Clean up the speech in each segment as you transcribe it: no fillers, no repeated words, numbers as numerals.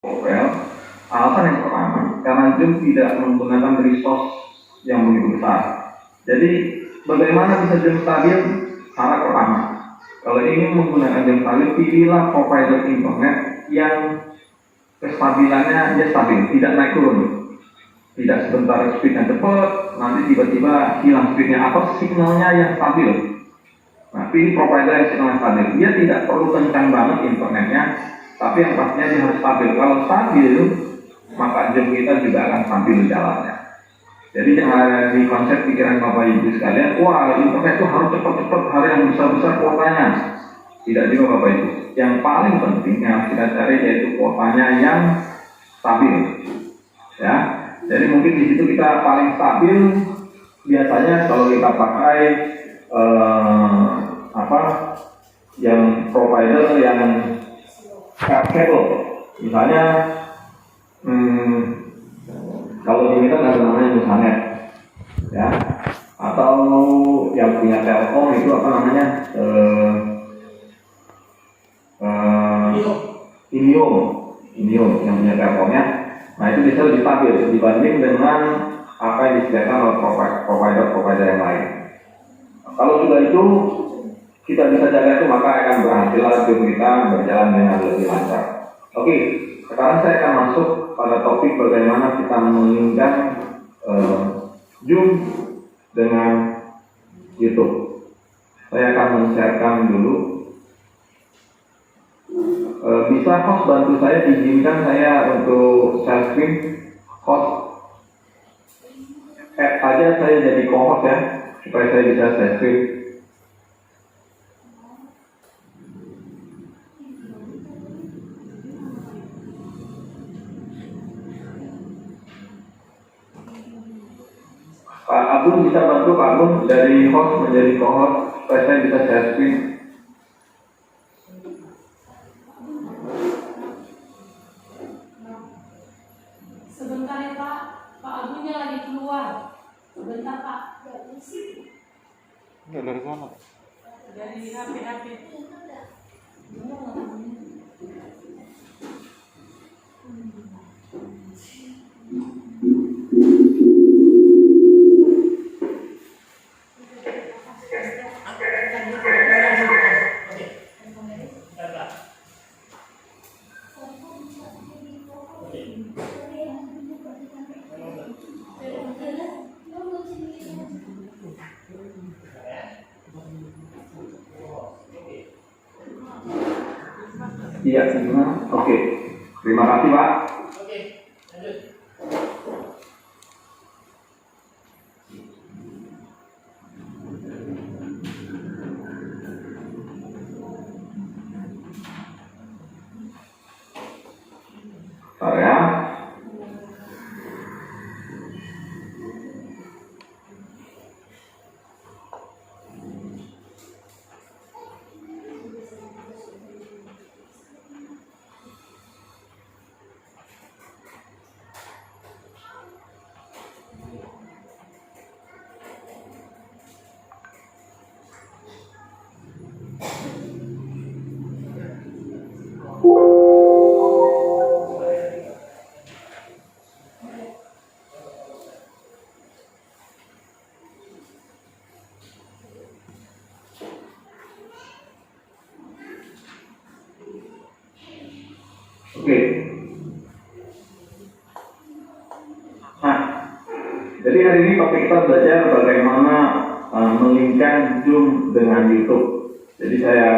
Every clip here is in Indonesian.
Well, alasan yang pertama, karena Zoom tidak menggunakan resource yang begitu besar. Jadi, bagaimana bisa Zoom stabil? Cara pertama, kalau ingin menggunakan Zoom stabil, pilihlah provider internet yang kestabilannya dia stabil, tidak naik turun. Tidak sebentar speednya cepat, nanti tiba-tiba hilang speednya, atau signalnya yang stabil. Nah, pilih provider yang signalnya stabil. Dia tidak perlu kencang banget internetnya, tapi yang pastinya dia harus stabil. Kalau stabil, maka Zoom kita juga akan stabil jalannya. Jadi jangan ada di konsep pikiran Bapak Ibu sekalian, wah internet itu harus cepat-cepat, harus yang besar-besar kuotanya. Tidak juga Bapak Ibu. Yang paling penting yang kita cari yaitu kuotanya yang stabil. Ya, jadi mungkin di situ kita paling stabil. Biasanya kalau kita pakai yang provider yang kabel, misalnya kalau di kita ada namanya Nusanet, ya, atau yang punya Telkom itu apa namanya, Indihome yang punya Telkomnya. Nah itu bisa lebih stabil dibanding dengan apa yang disediakan oleh provider yang lain. Kalau sudah itu kita bisa jaga itu, maka akan berhasil Zoom kita berjalan dengan lebih lancar. Oke, sekarang saya akan masuk pada topik bagaimana kita menginginkan Zoom dengan YouTube. Saya akan men-sharekan dulu. Bisa host bantu saya, izinkan saya untuk share screen. Host add aja saya jadi co-host ya, supaya saya bisa share screen. Pak Agung bisa bantu Pak Agung dari host menjadi co-host supaya saya bisa share screen. Sebentar ya Pak, Pak Agungnya lagi keluar. Sebentar Pak. Enggak dari mana? Dari HP. Iya, gimana? Oke. Terima kasih, Pak. Oke, lanjut. Saya oke. Nah, jadi hari ini topik kita belajar bagaimana melingkan Zoom dengan YouTube. Jadi saya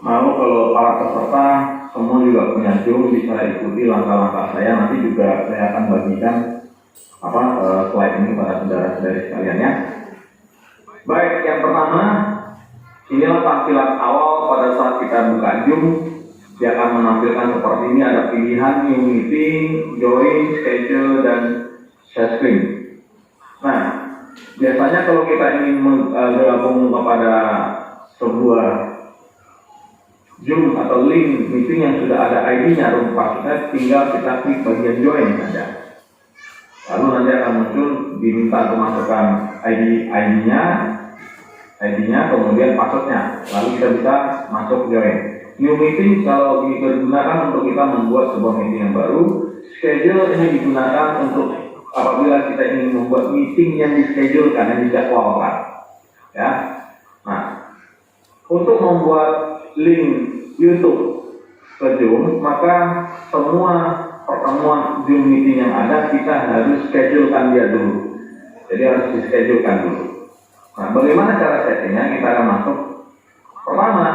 mau kalau para peserta semua juga punya Zoom, bisa ikuti langkah-langkah saya. Nanti juga saya akan bagikan slide ini pada saudara-saudari sekalian ya. Baik, yang pertama, inilah tampilan awal pada saat kita buka Zoom. Dia akan menampilkan seperti ini, ada pilihan new meeting, join, schedule, dan share screen. Nah, biasanya kalau kita ingin bergabung kepada sebuah Zoom atau link meeting yang sudah ada ID-nya, rupa kita tinggal kita klik bagian join saja. Lalu nanti akan muncul diminta untuk masukkan ID-nya, kemudian passwordnya. Lalu kita bisa masuk join. New meeting kalau digunakan untuk kita membuat sebuah meeting yang baru. Schedule ini digunakan untuk apabila kita ingin membuat meeting yang dischedulekan, yang dijadwalkan. Ya. Nah, untuk membuat link YouTube ke Zoom, maka semua pertemuan Zoom meeting yang ada kita harus schedulekan dia dulu. Jadi harus dischedulekan dulu. Nah, bagaimana cara settingnya? Kita akan masuk. Pertama,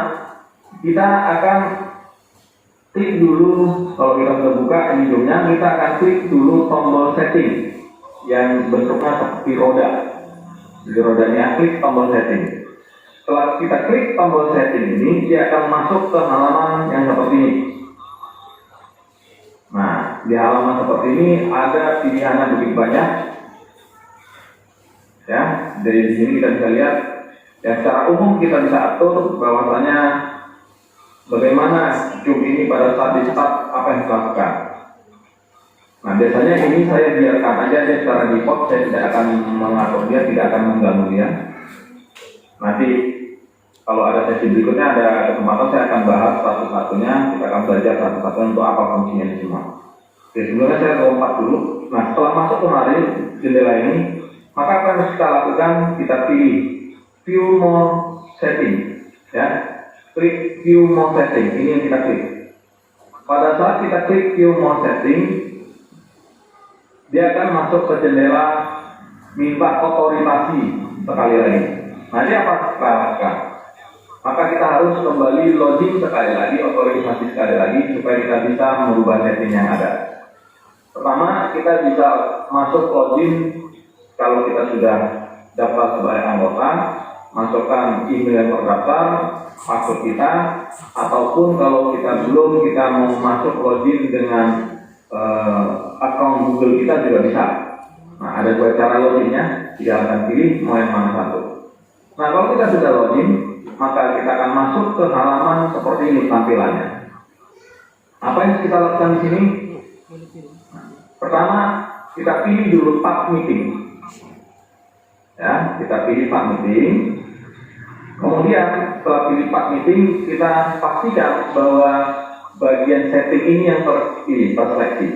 kita akan klik dulu, kalau kita sudah buka ini Zoom-nya, kita akan klik dulu tombol setting yang bentuknya seperti roda. Jadi rodanya klik tombol setting. Setelah kita klik tombol setting ini, dia akan masuk ke halaman yang seperti ini. Nah, di halaman seperti ini ada pilihannya begitu banyak. Ya, dari sini kita bisa lihat. Ya, secara umum kita bisa atur bahwasanya bagaimana Zoom ini pada saat di start apa yang dilakukan. Nah, biasanya ini saya biarkan aja dia secara default, saya tidak akan mengatur dia, tidak akan mengganggu dia. Nanti kalau ada sesi berikutnya, ada kesempatan saya akan bahas satu-satunya, kita akan belajar satu-satunya untuk apa fungsinya ini semua. Oke, sebelumnya saya lompat dulu. Nah, setelah masuk kemarin jendela ini, maka apa yang harus kita lakukan? Kita pilih View More Setting, ya. Klik View More Setting, ini yang kita klik. Pada saat kita klik View More Setting, dia akan masuk ke jendela minta otorisasi sekali lagi. Nanti apa kita lakukan? Maka kita harus kembali login sekali lagi, otorisasi sekali lagi, supaya kita bisa merubah setting yang ada. Pertama, kita bisa masuk login kalau kita sudah daftar sebagai anggota, masukkan email yang terdaftar, password kita, ataupun kalau kita belum, kita mau masuk login dengan akun Google kita juga bisa. Nah, ada dua cara loginnya, kita akan pilih mau yang mana satu. Nah, kalau kita sudah login, maka kita akan masuk ke halaman seperti ini tampilannya. Apa yang kita lakukan di sini? Pertama, kita pilih dulu part meeting. Ya, kita pilih part meeting. Kemudian setelah pilih part meeting, kita pastikan bahwa bagian setting ini yang terpilih, terseleksi.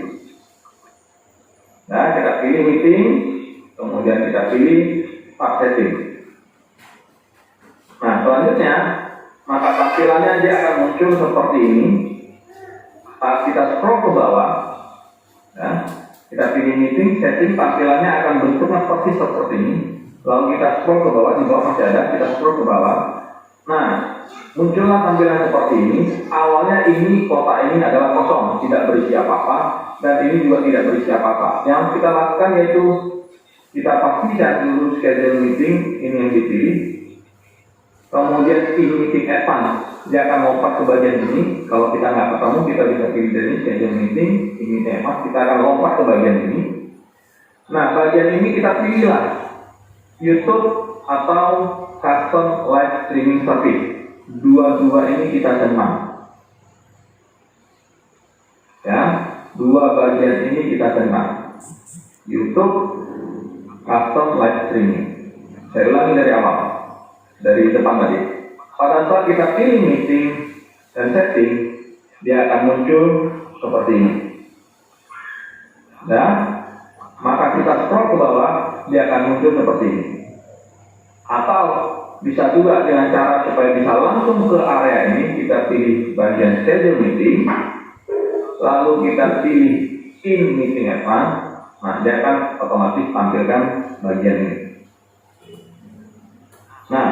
Nah, kita pilih meeting, kemudian kita pilih part setting. Nah, selanjutnya, maka tampilannya dia akan muncul seperti ini. Kita scroll ke bawah, ya, kita pilih meeting, setting, tampilannya akan bentuknya persis seperti ini. Lalu kita scroll ke bawah, di bawah masih ada, kita scroll ke bawah. Nah, muncullah tampilan seperti ini. Awalnya ini kotak ini adalah kosong, tidak berisi apa-apa, dan ini juga tidak berisi apa-apa. Yang kita lakukan yaitu kita pastikan dulu schedule meeting, ini yang dipilih. Kemudian ini meeting advance, dia akan lompat ke bagian ini. Kalau kita nggak ketemu, kita bisa pilih dari schedule meeting, ini meeting advance, kita akan lompat ke bagian ini. Nah, bagian ini kita pilihlah YouTube atau custom live streaming service. Dua-dua ini kita senang. Ya, dua bagian ini kita senang. YouTube custom live streaming. Saya ulangi dari awal, dari depan tadi. Pada saat kita pilih meeting dan setting, dia akan muncul seperti ini. Dan maka kita scroll ke bawah, dia akan muncul seperti ini. Atau bisa juga dengan cara supaya bisa langsung ke area ini, kita pilih bagian schedule meeting, lalu kita pilih in meeting advance. Nah, dia akan otomatis tampilkan bagian ini. Nah,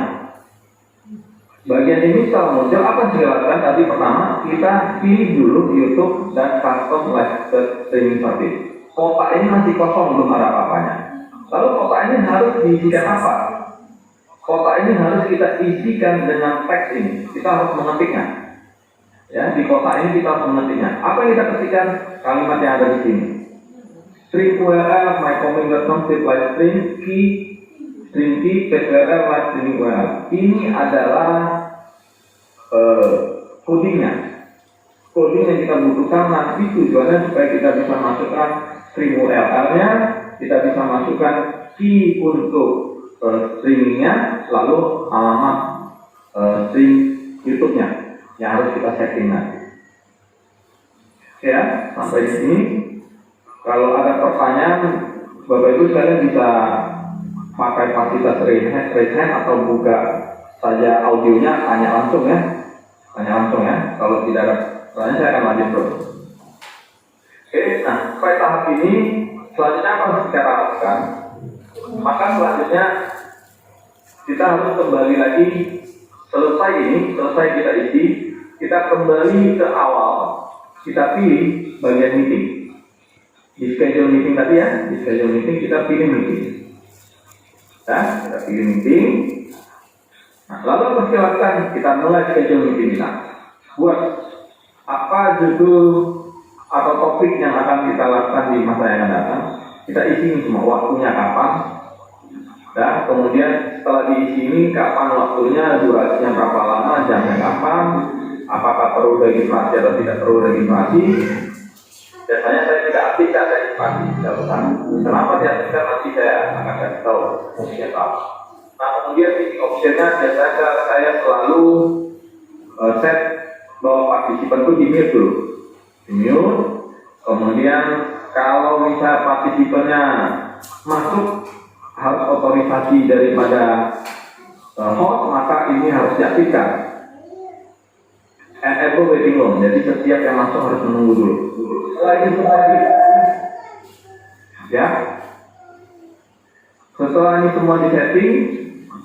bagian ini setelah muncul, apa yang kita lakukan tadi? Pertama, kita pilih dulu YouTube dan custom live streaming service. Kotak ini masih kosong, belum ada apa-apanya. Lalu kotak ini harus diisikan apa? Kotak ini harus kita isikan dengan teks ini. Kita harus mengetiknya. Ya, di kotak ini kita harus mengetiknya. Apa yang kita ketikkan? Kalimat yang ada di sini. Stream URL my coming.com live stream key stream key URL live streaming URL. Ini adalah codingnya. Coding yang kita butuhkan nanti tujuannya supaya kita bisa masukkan stream URL-nya, kita bisa masukkan key untuk streamingnya, lalu alamat stream YouTube-nya yang harus kita setting nanti. Ya, sampai di sini. Kalau ada pertanyaan, Bapak Ibu sekalian bisa pakai fasilitas raise hand atau buka saja audionya, tanya langsung ya. Kalau tidak ada pertanyaan, saya akan lanjut terus. Oke, nah sampai tahap ini, selanjutnya apa harus kita lakukan? Maka selanjutnya kita harus kembali lagi, selesai kita isi, kita kembali ke awal. Kita pilih bagian meeting. Di schedule meeting tadi ya, kita pilih meeting. Ya, kita pilih meeting. Nah, lalu apa kita lakukan? Kita mulai schedule meeting kita. Buat apa judul atau topik yang akan kita lakukan di masa yang akan datang. Kita isi semua waktunya kapan. Dan kemudian setelah diisi ini kapan waktunya, durasinya berapa lama, jamnya kapan, apakah perlu registrasi atau tidak perlu registrasi. Biasanya saya tidak aktifkan registrasi dahuluan. Kenapa tidak aktifkan, nanti saya akan kasih tahu opsinya apa. Nah kemudian di opsinya biasanya saya selalu set bahwa partisipan itu di mute dulu. Di mute. Kemudian kalau misal partisipannya masuk harus otorisasi daripada host, maka ini harus diaktifkan. Enable waiting room, jadi setiap yang masuk harus menunggu dulu. Lagi. Ya. Setelah ini semua di setting,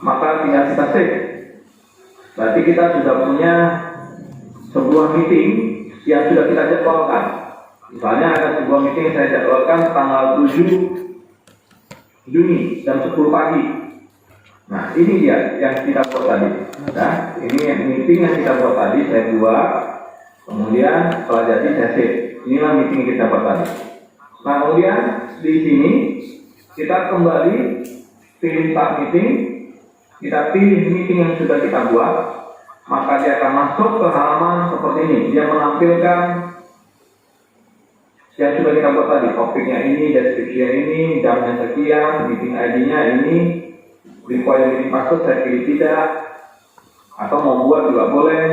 maka tinggal kita save. Berarti kita sudah punya sebuah meeting yang sudah kita jadwalkan. Misalnya ada sebuah meeting yang saya jadwalkan tanggal 7 Juni jam 10 pagi. Nah ini dia yang kita buat tadi. Nah ini meeting yang kita buat tadi saya buat. Kemudian setelah jadi saya save. Inilah meeting yang kita buat tadi. Nah kemudian di sini kita kembali pilih start meeting. Kita pilih meeting yang sudah kita buat. Maka dia akan masuk ke halaman seperti ini. Dia menampilkan yang sudah kita buat tadi, topiknya ini, deskripsinya ini, jamnya sekian, meeting ID-nya ini, require meeting password saya pilih tidak, atau mau buat juga boleh.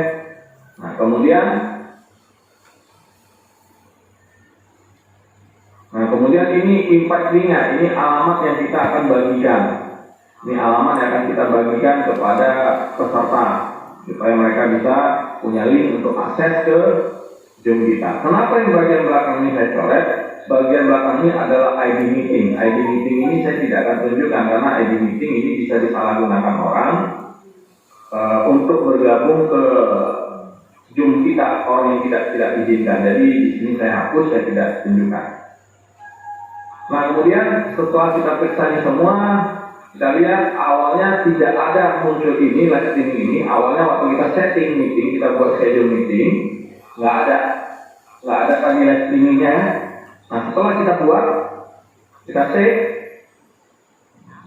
Nah kemudian ini invite link-nya, ini alamat yang kita akan bagikan. Ini alamat yang akan kita bagikan kepada peserta supaya mereka bisa punya link untuk akses ke Zoom kita. Kenapa yang bagian belakang ini saya coret? Bagian belakang ini adalah ID meeting. ID meeting ini saya tidak akan tunjukkan karena ID meeting ini bisa disalahgunakan orang untuk bergabung ke Zoom kita, orang yang tidak izinkan. Jadi di sini saya hapus, saya tidak tunjukkan. Nah kemudian setelah kita periksa ini semua, kita lihat awalnya tidak ada muncul ini, live streaming ini. Awalnya waktu kita setting meeting, kita buat schedule meeting, nggak ada tadi live streamingnya. Nah setelah kita buat, kita save,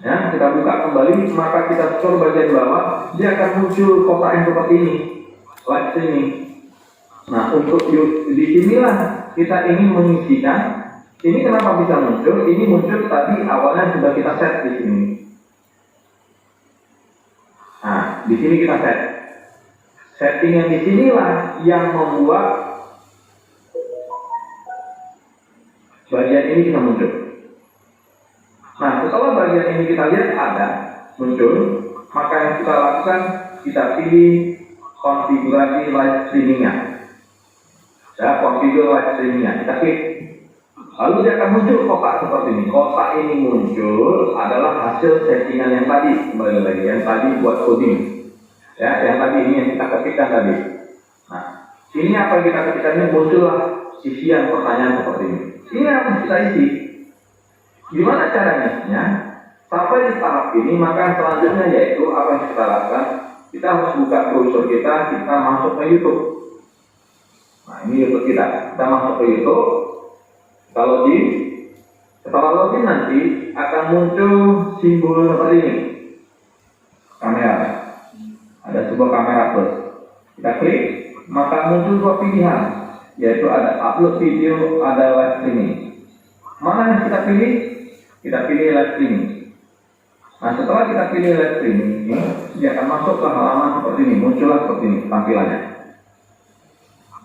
ya, kita buka kembali, maka kita scroll bagian bawah, dia akan muncul kotak yang seperti ini, live streaming. Nah untuk di sinilah kita ingin mengisikan. Ini kenapa bisa muncul? Ini muncul tadi awalnya sudah kita set di sini. Nah di sini kita set. Setting yang di sinilah yang membuat bagian ini bisa muncul. Nah, setelah bagian ini kita lihat ada muncul, maka yang kita lakukan, kita pilih konfigurasi live streamingnya. Ya, konfigurasi live streamingnya. Kita klik. Lalu dia akan muncul kotak seperti ini. Kotak ini muncul adalah hasil settingan yang tadi. Kembali lagi, yang tadi buat coding. Ya, yang tadi ini yang kita ketikkan tadi. Nah, ini apa yang kita ketikkan ini muncullah isian pertanyaan seperti ini. Ini harus kita isi. Gimana caranya? Sampai di tahap ini, maka selanjutnya yaitu apa yang kita lakukan? Kita harus buka browser kita masuk ke YouTube. Nah, ini YouTube kita. Kita masuk ke YouTube. Kita login. Setelah login nanti akan muncul simbol seperti ini. Kamera. Ada sebuah kamera plus. Kita klik, maka muncul dua pilihan, yaitu ada upload video, ada live streaming. Mana yang kita pilih? Kita pilih live streaming. Nah setelah kita pilih live streaming ini, dia akan masuk ke halaman seperti ini, muncullah seperti ini tampilannya.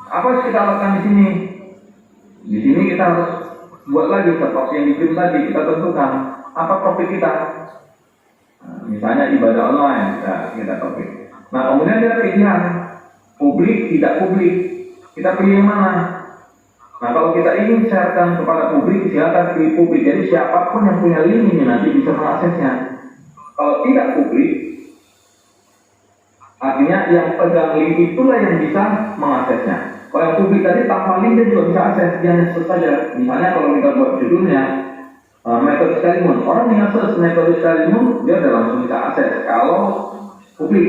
Apa yang kita lakukan di sini? Di sini kita harus buat lagi seperti yang di film tadi, kita tentukan apa topik kita. Nah, misalnya ibadah online, kita topik. Nah, kemudian ada pilihan publik, tidak publik. Kita pilih yang mana? Nah, kalau kita ingin sharekan kepada publik, silakan pilih publik. Jadi siapapun yang punya link ini nanti bisa mengaksesnya. Kalau tidak publik, artinya yang pegang link itulah yang bisa mengaksesnya. Kalau yang publik tadi tanpa link dia juga bisa akses, dia search saja. Misalnya kalau kita buat judulnya metode Scalimun, orang tinggal search metode Scalimun, dia udah langsung bisa akses. Kalau publik,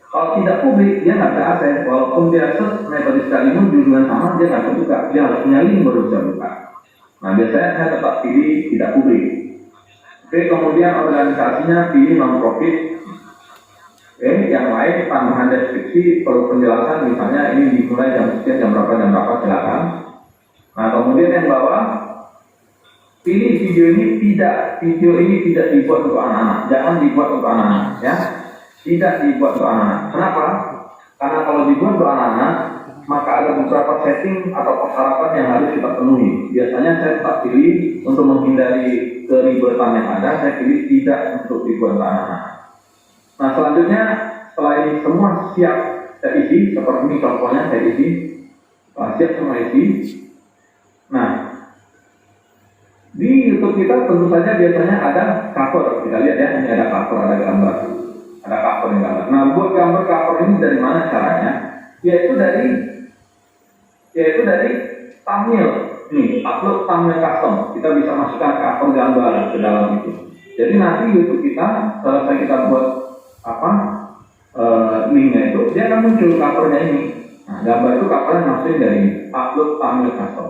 kalau tidak publik, dia nggak bisa akses. Walaupun dia search metode Scalimun, judulnya sama, dia nggak bisa buka. Dia harus punya link baru bisa buka. Nah, biasanya saya tetap pilih tidak publik. Oke, kemudian organisasinya pilih non-profit. Yang lain tambahan deskripsi perlu penjelasan, misalnya ini dimulai jam sekian, jam berapa silakan. Nah, kemudian yang bawah pilih video ini tidak dibuat untuk anak-anak, jangan dibuat untuk anak-anak, ya. Tidak dibuat untuk anak-anak. Kenapa? Karena kalau dibuat untuk anak-anak, maka ada beberapa setting atau persyaratan yang harus kita penuhi. Biasanya saya tetap pilih untuk menghindari keribetan yang ada, saya pilih tidak untuk dibuat untuk anak-anak. Nah, selanjutnya setelah ini semua siap saya isi, seperti ini contohnya saya isi, siap semua isi. Nah, di YouTube kita tentu saja biasanya ada cover, kita lihat ya, ini ada cover, ada gambar, ada cover yang gambar. Nah, buat gambar cover ini dari mana caranya? Yaitu dari thumbnail. Nih, upload thumbnail custom, kita bisa masukkan cover gambar ke dalam itu. Jadi nanti YouTube kita selesai kita buat linknya itu, dia akan muncul covernya ini. Nah, gambar itu covernya masukin dari upload thumbnail custom.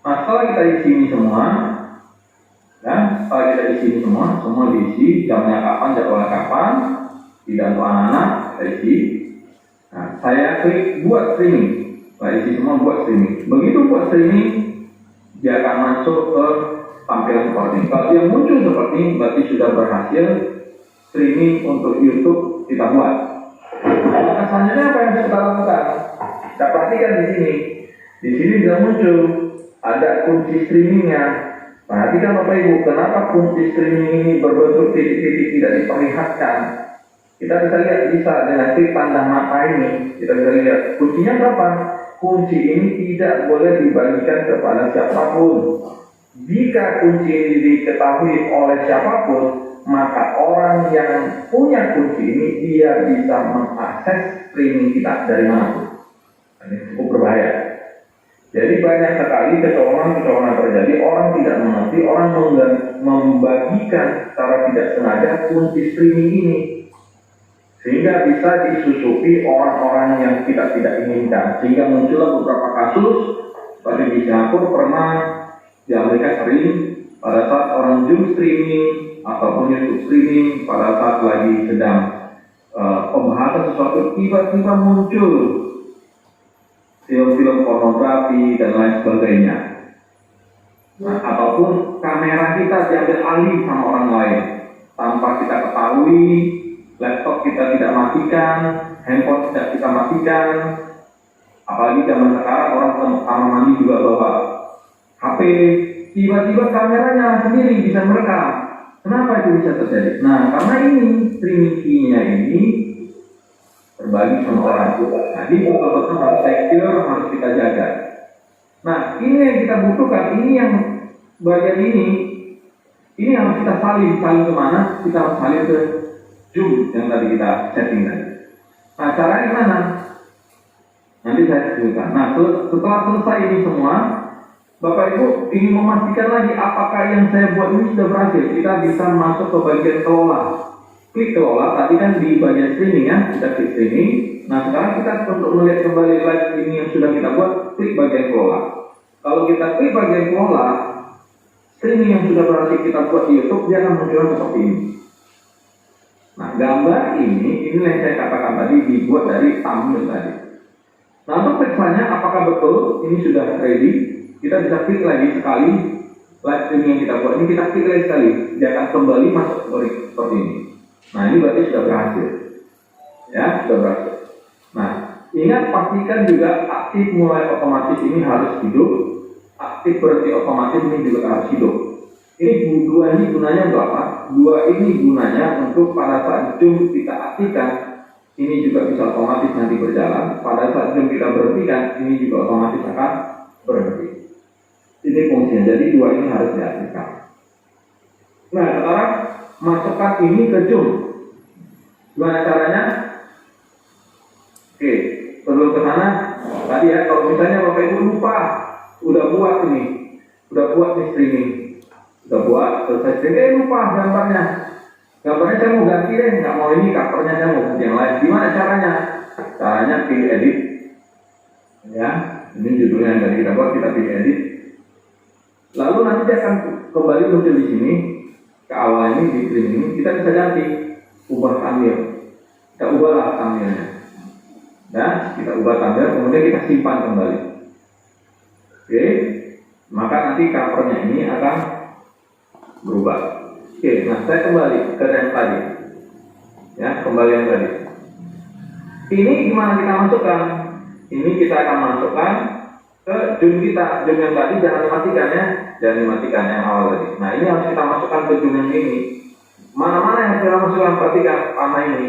Nah, setelah kita isi ini semua, semua diisi, jamnya kapan, jadwalnya kapan, tidak untuk anak-anak, kita isi. Nah, saya klik buat streaming, saya isi semua buat streaming. Begitu buat streaming, dia akan masuk ke tampilan seperti ini. Kalau dia muncul seperti ini, berarti sudah berhasil streaming untuk YouTube kita buat. Nah, selanjutnya apa yang kita lakukan? Kita perhatikan di sini. Di sini sudah muncul ada kunci streamingnya. Perhatikan Bapak Ibu, kenapa kunci streaming ini berbentuk titik-titik tidak diperlihatkan? Kita bisa lihat dengan klik tanda mata ini. Kita bisa lihat kuncinya berapa? Kunci ini tidak boleh dibagikan kepada siapapun. Jika kunci ini diketahui oleh siapapun, maka orang yang punya kunci ini dia bisa mengakses streaming kita dari manapun. Ini cukup berbahaya. Jadi banyak sekali kecolongan terjadi, orang tidak mengerti, orang membagikan secara tidak sengaja kunci streaming ini, sehingga bisa disusupi orang-orang yang kita tidak inginkan, sehingga muncullah beberapa kasus seperti di Singapura pernah, di Amerika sering pada saat orang Zoom streaming ataupun YouTube streaming pada saat lagi sedang pembahasan sesuatu, tiba-tiba muncul film-film pornografi dan lain sebagainya. Nah, ataupun kamera kita diambil alih sama orang lain tanpa kita ketahui, laptop kita tidak matikan, handphone tidak kita matikan. Apalagi zaman sekarang orang kamar mandi juga bawa HP, tiba-tiba kameranya sendiri bisa merekam. Kenapa itu bisa terjadi? Nah, karena ini streaming key-nya ini berbagi sama orang juga. Jadi betul-betul harus secure, harus kita jaga. Nah, ini yang kita butuhkan, ini yang bagian ini harus kita salin kemana? Kita harus salin ke Zoom yang tadi kita setting tadi. Nah, caranya gimana? Nanti saya tunjukkan. Nah, setelah selesai ini semua, Bapak Ibu ingin memastikan lagi apakah yang saya buat ini sudah berhasil. Kita bisa masuk ke bagian kelola. Klik kelola, tadi kan di bagian streaming ya, kita klik streaming. Nah, sekarang kita untuk melihat kembali live ini yang sudah kita buat, klik bagian kelola. Kalau kita klik bagian kelola, streaming yang sudah berhasil kita buat di YouTube, dia akan muncul seperti ini. Nah, gambar ini yang saya katakan tadi dibuat dari thumbnail tadi. Nah, untuk periksanya apakah betul ini sudah ready, kita bisa klik lagi sekali live streaming yang kita buat ini, kita klik lagi sekali, dia akan kembali masuk seperti ini. Nah, ini berarti sudah berhasil. Ya, sudah berhasil. Nah, ingat pastikan juga aktif mulai otomatis ini harus hidup. aktif berarti otomatis ini juga harus hidup. Ini dua ini gunanya untuk apa? Dua ini gunanya untuk pada saat jump kita aktifkan, ini juga bisa otomatis nanti berjalan. Pada saat jump kita berhentikan, ini juga otomatis akan berhenti. Ini fungsinya. Jadi dua ini harus diaktifkan. Nah, sekarang masukkan ini ke jump. Gimana caranya? Oke, sebelum ke sana, tadi ya, kalau misalnya Bapak Ibu lupa, udah buat nih streaming. Udah buat, selesai streaming, lupa gambarnya saya mau ganti deh, nggak mau ini covernya, saya mau ganti yang lain. Gimana caranya? Caranya pilih edit ya, ini judulnya yang tadi kita buat, kita pilih edit, lalu nanti dia akan kembali muncul di sini ke awal ini, di screen ini. Kita bisa ganti, ubah thumbnail, kita ubahlah thumbnailnya dan kita ubah thumbnail, kemudian kita simpan kembali. Oke, maka nanti covernya ini akan berubah. Oke, nah saya kembali ke yang tadi. Ya, kembali yang tadi. Ini gimana kita masukkan? Ini kita akan masukkan ke zoom kita. Zoom yang tadi jangan dimatikan ya. Jangan dimatikan yang awal tadi. Nah, ini harus kita masukkan ke zoom yang ini. Mana-mana yang kita masukkan, perhatikan panah ini.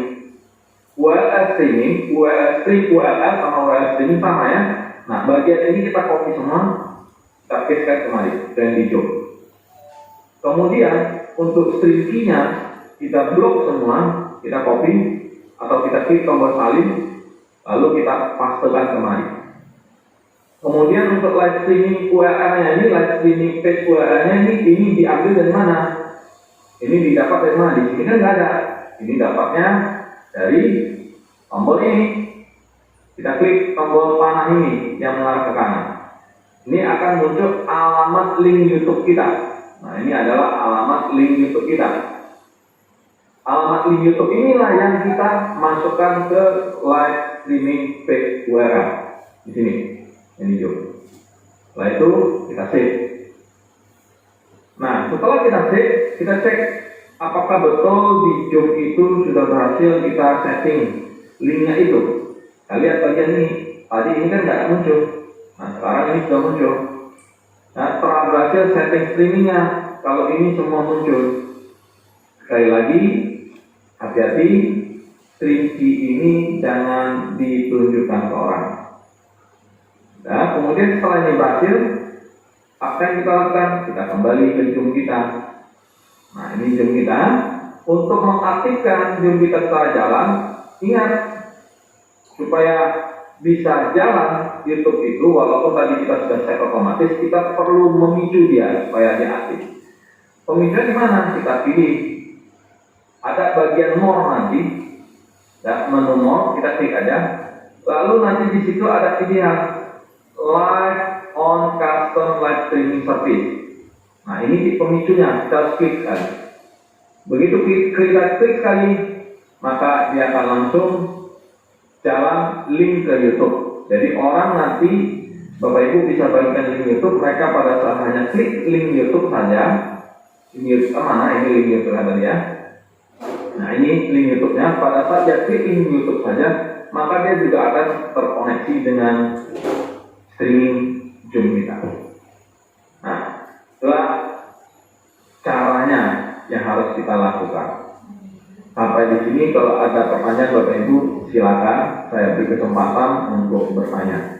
URL streaming, URL sama URL streaming sama ya. Nah, bagian ini kita copy semua. Kita paste kembali dan di zoom. Kemudian untuk stream key-nya kita blok semua, kita copy atau kita klik tombol salin, lalu kita pastekan kembali. Kemudian untuk live streaming URL-nya ini, live streaming page URL-nya ini diambil dari mana? Ini didapat dari mana? Di sini kan nggak ada. Ini dapatnya dari tombol ini. Kita klik tombol panah ini yang mengarah ke kanan. Ini akan muncul alamat link YouTube kita. Nah, ini adalah alamat link YouTube kita. Alamat link YouTube inilah yang kita masukkan ke live streaming page URL di sini. Ini juga. Setelah itu kita save. Nah, setelah kita save, kita cek apakah betul di job itu sudah berhasil kita setting linknya itu. Kita lihat bagian ini. Tadi ini kan nggak muncul. Nah, sekarang ini sudah muncul. Nah, telah berhasil setting streamingnya. Kalau ini semua muncul, sekali lagi hati-hati, stream key ini jangan ditunjukkan ke orang. Nah, kemudian setelah ini berhasil, apa yang kita lakukan? Kita kembali ke zoom kita. Nah, ini zoom kita. Untuk mengaktifkan zoom kita setelah jalan, ingat supaya bisa jalan YouTube itu, walaupun tadi kita sudah set otomatis, kita perlu memicu dia supaya dia aktif. Pemicunya di mana? Kita pilih. Ada bagian more nanti, dan menu more kita klik aja. Lalu nanti di situ ada pilihan live on custom live streaming service. Nah, ini di pemicunya, kita harus klik sekali. Begitu kita klik sekali, maka dia akan langsung jalan link ke YouTube. Jadi orang nanti, Bapak Ibu bisa bagikan link YouTube, mereka pada saat hanya klik link YouTube saja. Ini YouTube mana? Ini link YouTube tadi ya. Nah, ini link YouTube-nya. Pada saat dia klik link YouTube saja, maka dia juga akan terkoneksi dengan streaming Zoom kita. Nah, itulah caranya yang harus kita lakukan. Sampai di sini, kalau ada pertanyaan Bapak Ibu, silakan saya beri kesempatan untuk bertanya.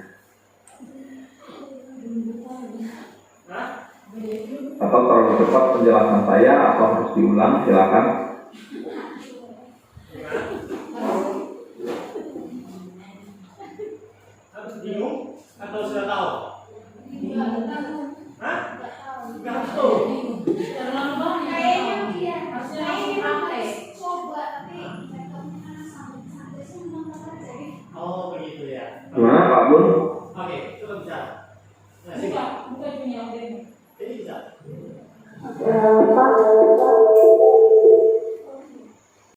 Atau terlalu cepat penjelasan saya atau harus diulang, silakan. Harus bingung atau sudah tahu? Hah? Nggak tahu. Terlalu banyak. Harusnya langsung praktek. Oh, begitu ya. Gimana Pak Bun? Oke, coba bicara. Nah, sini. Buka dunia udah. Ini bisa. Pak,